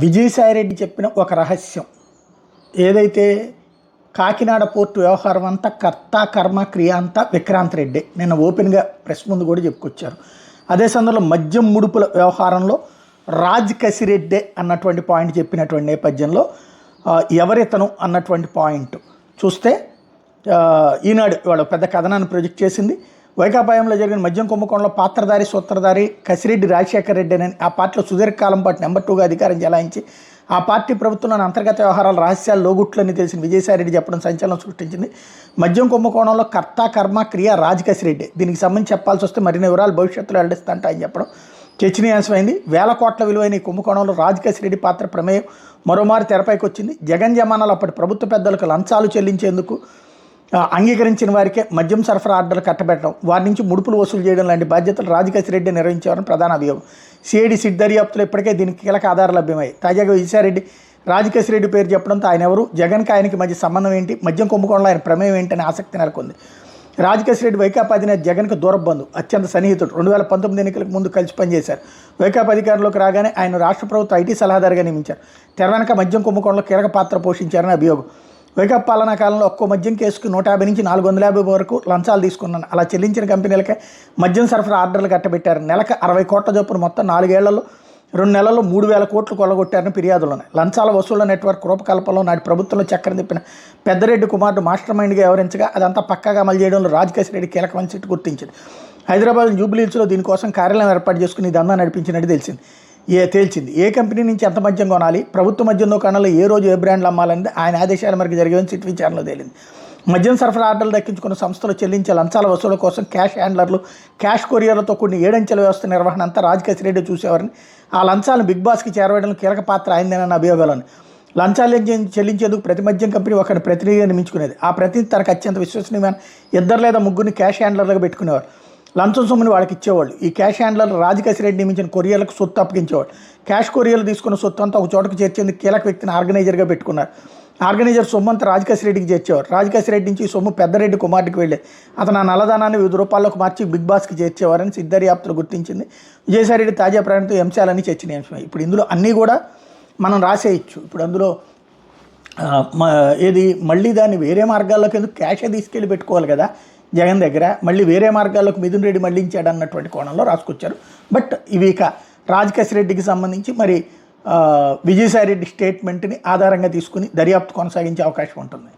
విజయసాయిరెడ్డి చెప్పిన ఒక రహస్యం ఏదైతే కాకినాడ పోర్టు వ్యవహారం అంతా కర్త కర్మ క్రియ అంతా విక్రాంత్ రెడ్డి నిన్న ఓపెన్గా ప్రెస్ ముందు కూడా చెప్పుకొచ్చారు. అదే సందర్భంలో మద్యం ముడుపుల వ్యవహారంలో రాజ్ కసిరెడ్డే అన్నటువంటి పాయింట్ చెప్పినటువంటి నేపథ్యంలో ఎవరితను అన్నటువంటి పాయింట్ చూస్తే ఈనాడు ఇవాళ పెద్ద కథనాన్ని ప్రొజెక్ట్ చేసింది. వైకాపాయంలో జరిగిన మద్యం కుంభకోణంలో పాత్రధారి సూత్రధారి కసిరెడ్డి రాజశేఖర రెడ్డి అని ఆ పార్టీలో సుదీర్ఘకాలం పాటు నెంబర్ 2గా అధికారం చెలాయించి ఆ పార్టీ ప్రభుత్వంలోని అంతర్గత వ్యవహారాల రహస్యాలు లోగుట్లని తెలిసిన విజయసాయిరెడ్డి చెప్పడం సంచలనం సృష్టించింది. మద్యం కుంభకోణంలో కర్త కర్మ క్రియ రాజ్ కసిరెడ్డి. దీనికి సంబంధించి చెప్పాల్సి వస్తే మరిన్ని వివరాలు భవిష్యత్తులో వెల్లడిస్తాంట ఆయన చెప్పడం చర్చనీయాంశమైంది. వేల కోట్ల విలువైన ఈ కుంభకోణంలో రాజ్ కసిరెడ్డి పాత్ర ప్రమేయం మరోమారు తెరపైకి వచ్చింది. జగన్ జమానాలో అప్పటి ప్రభుత్వ పెద్దలకు లంచాలు చెల్లించేందుకు అంగీకరించిన వారికే మద్యం సరఫరా ఆర్డర్లు కట్టబెట్టడం, వారి నుంచి ముడుపులు వసూలు చేయడం లాంటి బాధ్యతలు రాజ్ కసిరెడ్డి నిర్వహించారని ప్రధాన అభియోగం. సిఐడి సిట్ దర్యాప్తులో ఇప్పటికే దీనికి కీలక ఆధారాలు లభ్యమయ్యాయి. తాజాగా విజయసాయిరెడ్డి రాజ్ కసిరెడ్డి పేరు చెప్పడంతో ఆయన ఎవరు, జగన్కి ఆయనకి మధ్య సంబంధం ఏంటి, మద్యం కుంభకోణంలో ఆయన ప్రమేయం ఏంటనే ఆసక్తి నెలకొంది. రాజ్ కసిరెడ్డి వైకాపా అధినేత జగన్కు దూరబంధు, అత్యంత సన్నిహితుడు. 2019 ఎన్నికలకు ముందు కలిసి పనిచేశారు. వైకాపా అధికారంలోకి రాగానే ఆయన రాష్ట్ర ప్రభుత్వ ఐటీ సలహాదారుగా నియమించారు. తెర వెనక మద్యం కుంభకోణంలో కీలక పాత్ర పోషించారని అభియోగం. వైకాపా పాలనా కాలంలో ఒక్కో మద్యం కేసుకు 150 నుంచి 450 వరకు లంచాలు తీసుకున్నాను. అలా చెల్లించిన కంపెనీలకే మద్యం సరఫరా ఆర్డర్లు కట్టబెట్టారు. నెలకు 60 కోట్ల చొప్పున మొత్తం 4 ఏళ్లలో 2 నెలల్లో 3000 కోట్లు కొల్లగొట్టారని ఫిర్యాదులున్నాయి. లంచాల వసూళ్ల నెట్వర్క్ రూపకల్పనలో నాటి ప్రభుత్వంలో చక్రం తిప్పిన పెద్దరెడ్డి కుమారుడు మాస్టర్ మైండ్గా వ్యవహరించగా అదంతా పక్కాగా అమలు చేయడంలో రాజ్ కసిరెడ్డి కీలకమైన సిట్టు గుర్తించింది. హైదరాబాద్ జూబ్లీహిల్స్లో దీనికోసం కార్యాలయం ఏర్పాటు చేసుకుని ఈ దందా నడిపించినట్టు తేల్చింది. ఏ కంపెనీ నుంచి ఎంత మద్యం కొనాలి, ప్రభుత్వ మద్యం దుకాణాల్లో ఏ రోజు ఏ బ్రాండ్లు అమ్మాలనేది ఆయన ఆదేశాల మేరకు జరిగేదని సిట్ విచారణలో తేలింది. మద్యం సరఫరా ఆర్డర్లు దక్కించుకున్న సంస్థలు చెల్లించే లంచాల వసూలు కోసం క్యాష్ హ్యాండ్లర్లు, క్యాష్ కొరియర్లతో కూడిన 7 అంచెల వ్యవస్థ నిర్వహణ అంతా రాజ్ కసిరెడ్డి చూసేవారని, ఆ లంచాలను బిగ్ బాస్కి చేరవేయడంలో కీలక పాత్ర అయిందేనన్న అభియోగాలను. లంచాలు చెల్లించేందుకు ప్రతి మద్యం కంపెనీ ఒకరిని ప్రతినిధిగా నియమించుకునేది. ఆ ప్రతినిధి తనకు అత్యంత విశ్వసనీయమైన 2 లేదా 3 క్యాష్ హ్యాండ్లర్లుగా పెట్టుకునేవారు. లంచం సొమ్ముని వాళ్ళకి ఇచ్చేవాళ్ళు. ఈ క్యాష్ హ్యాండ్లర్లు రాజ్ కసిరెడ్డి నియమించిన కొరియర్లకు సొత్తు అప్పగించేవాళ్ళు. క్యాష్ కొరియర్లు తీసుకున్న సొత్తు అంతా ఒక చోటకు చేర్చేందుకు కీలక వ్యక్తిని ఆర్గనైజర్గా పెట్టుకున్నారు. ఆర్గనైజర్ సొమ్ము అంతా రాజ్ కసిరెడ్డికి చేర్చేవారు. రాజ్ కసిరెడ్డి నుంచి ఈ సొమ్ము పెద్దరెడ్డి కుమారుడికి వెళ్ళేది. అతను ఆ నల్లధనాన్ని వివిధ రూపాల్లోకి మార్చి బిగ్ బాస్కి చేర్చేవారని సిట్ దర్యాప్తులు గుర్తించింది. విజయసాయిరెడ్డి తాజా ప్రయాణంతో అంశాలన్నీ చర్చనీయాంశమై ఇప్పుడు ఇందులో అన్నీ కూడా మనం రాసేయచ్చు. ఇప్పుడు అందులో ఏది మళ్ళీ దాన్ని వేరే మార్గాల్లోకి ఎందుకు క్యాషే తీసుకెళ్ళి పెట్టుకోవాలి కదా జగన్ దగ్గర, మళ్ళీ వేరే మార్గాల్లోకి మిథున్ రెడ్డి మళ్ళించాడు అన్నటువంటి కోణంలో రాసుకొచ్చారు. బట్ ఇవి ఇక రాజ్ కసిరెడ్డికి సంబంధించి మరి విజయసాయిరెడ్డి స్టేట్మెంట్ని ఆధారంగా తీసుకుని దర్యాప్తు కొనసాగించే అవకాశం ఉంటుంది.